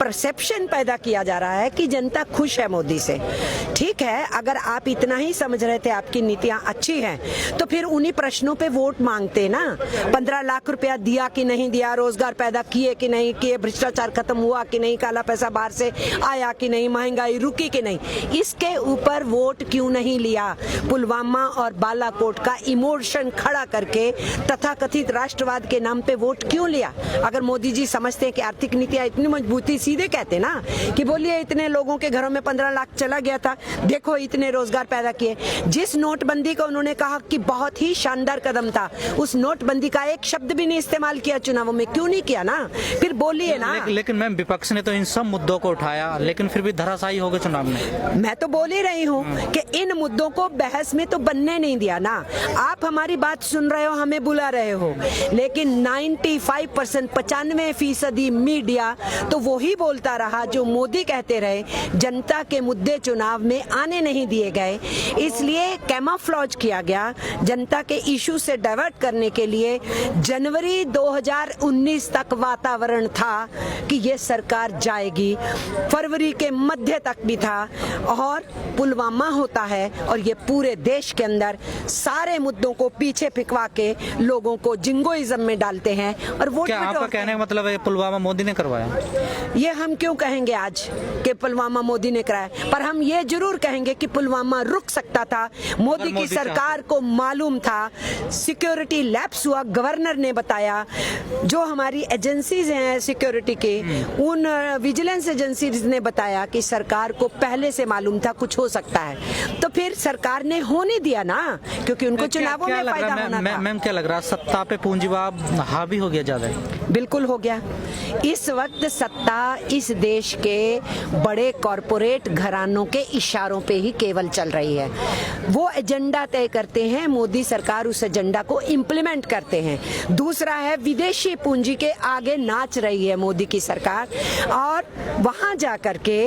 Perception पैदा किया जा रहा है कि जनता खुश है मोदी से। ठीक है, अगर आप इतना ही समझ रहे थे आपकी नीतियां अच्छी हैं तो फिर उन्हीं प्रश्नों पे वोट मांगते ना। 15 लाख रुपया दिया कि नहीं दिया, रोजगार पैदा किए कि नहीं किए, भ्रष्टाचार खत्म हुआ कि नहीं, काला पैसा बाहर से आया कि नहीं, महंगाई रुकी कि नहीं, इसके ऊपर वोट क्यों नहीं लिया? पुलवामा और बालाकोट का इमोशन खड़ा करके तथाकथित राष्ट्रवाद के नाम पे वोट क्यों लिया? अगर मोदी जी समझते हैं कि आर्थिक नीतियां इतनी मजबूती, सीधे कहते ना कि बोलिए इतने लोगों के घरों में 15 लाख चला गया था, देखो इतने रोजगार पैदा किए। जिस नोटबंदी को उन्होंने कहा कि बहुत ही शानदार कदम था, उस नोटबंदी का एक शब्द भी नहीं इस्तेमाल किया चुनावों में, क्यों नहीं किया ना? फिर बोलिए ना। लेकिन मैम विपक्ष ने तो इन सब मुद्दों को उठाया, लेकिन फिर भी धराशायी हो गए चुनाव में। मैं तो बोल ही रही हूँ कि इन मुद्दों को बहस में तो बनने नहीं दिया ना। आप हमारी बात सुन रहे हो, हमें बुला रहे हो, लेकिन 95% 95% मीडिया तो वही बोलता रहा जो मोदी कहते रहे। जनता के मुद्दे चुनाव में आने नहीं दिए गए, इसलिए कैमोफ्लेज किया गया जनता के इशू से डाइवर्ट करने के लिए। जनवरी 2019 तक वातावरण था कि ये सरकार जाएगी, फरवरी के मध्य तक भी था, और पुलवामा होता है और ये पूरे देश के अंदर सारे मुद्दों को पीछे फिकवा के लोगों को जिंगोइज्म में डालते हैं और वोट। क्या आपका कहने का मतलब है पुलवामा मोदी ने करवाया? ये हम क्यों कहेंगे आज कि पुलवामा मोदी ने कराया, पर हम ये जरूर कहेंगे कि पुलवामा रुक सकता था। मोदी की सरकार को मालूम था, सिक्योरिटी लैप्स हुआ, गवर्नर ने बताया, जो हमारी एजेंसीज हैं सिक्योरिटी के, उन विजिलेंस एजेंसीज ने बताया कि सरकार को पहले से मालूम था कुछ हो सकता है, तो फिर सरकार ने होने दिया ना, क्योंकि उनको चुनावों में फायदा होना था। मैम क्या लग रहा है, सत्ता पे पूंजीवाद हावी हो गया ज्यादा? बिल्कुल हो गया। इस वक्त सत्ता इस देश के बड़े कॉरपोरेट घरानों के इशारों पे ही केवल चल रही है। वो एजेंडा तय करते हैं, मोदी सरकार उस एजेंडा को इम्प्लीमेंट करते हैं। दूसरा है विदेशी पूंजी के आगे नाच रही है मोदी की सरकार, और वहां जाकर के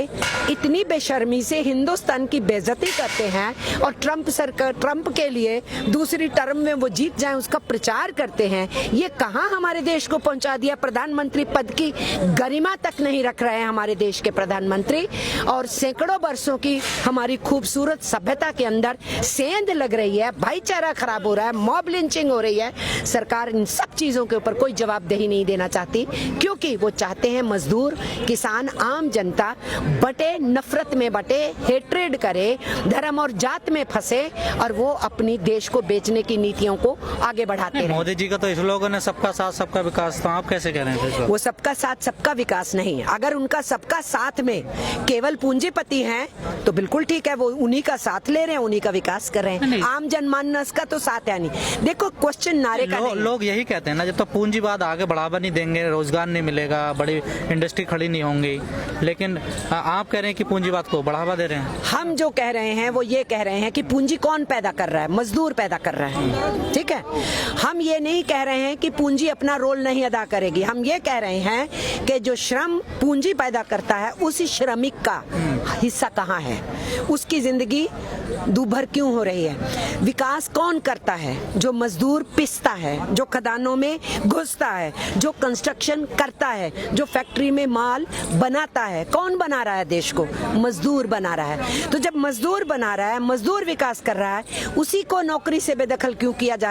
इतनी बेशर्मी से हिंदुस्तान की बेइज्जती करते हैं और ट्रंप के लिए दूसरी टर्म में वो जीत जाए उसका प्रचार करते हैं। ये कहां हमारे देश को पहुंचा दिया? प्रधानमंत्री पद की गरिमा तक नहीं रख रहे हैं हमारे देश के प्रधानमंत्री, और सैकड़ों वर्षों की हमारी खूबसूरत सभ्यता के अंदर सेंध लग रही है, भाईचारा खराब हो रहा है, मॉब लिंचिंग हो रही है। सरकार इन सब चीजों के ऊपर कोई जवाबदेही नहीं देना चाहती, क्योंकि वो चाहते हैं मजदूर, किसान, आम जनता बटे, नफरत में बटे, हेट्रेड करे, धर्म और जात में फंसे, और वो अपनी देश को बेचने की नीतियों को आगे बढ़ाते हैं। मोदी जी का तो स्लोगन है सबका साथ सबका विकास, तो आप कैसे कह रहे हैं? वो सबका साथ सबका विकास नहीं है। अगर उनका सबका साथ में केवल पूंजीपति हैं तो बिल्कुल ठीक है, वो उन्हीं का साथ ले रहे हैं, उन्हीं का विकास कर रहे हैं। आम जनमानस का तो साथ है नहीं। देखो क्वेश्चन नारे का नहीं। लोग यही कहते हैं ना, जब तक पूंजीवाद आगे बढ़ावा नहीं देंगे, रोजगार नहीं मिलेगा, बड़ी इंडस्ट्री खड़ी नहीं होंगी, लेकिन आप कह रहे हैं कि पूंजीवाद को बढ़ावा दे रहे हैं। हम जो कह रहे हैं वो ये कह रहे हैं कि पूंजी कौन पैदा कर रहा है? मजदूर पैदा कर रहा है, ठीक है। हम ये नहीं कह रहे हैं कि पूंजी अपना रोल नहीं अदा करेगी। हम ये कह रहे हैं कि जो श्रम पूंजी पैदा करता है, उसी श्रमिक का हिस्सा कहाँ है, उसकी जिंदगी दूभर क्यों हो रही है? विकास कौन करता है? जो मजदूर पिसता है, जो खदानों में घुसता है, जो कंस्ट्रक्शन करता है, जो फैक्ट्री में माल बनाता है। कौन बना रहा है देश को? मजदूर बना रहा है। तो जब मजदूर बना रहा है, मजदूर विकास कर रहा है, उसी को नौकरी से बेदखल क्यों किया जा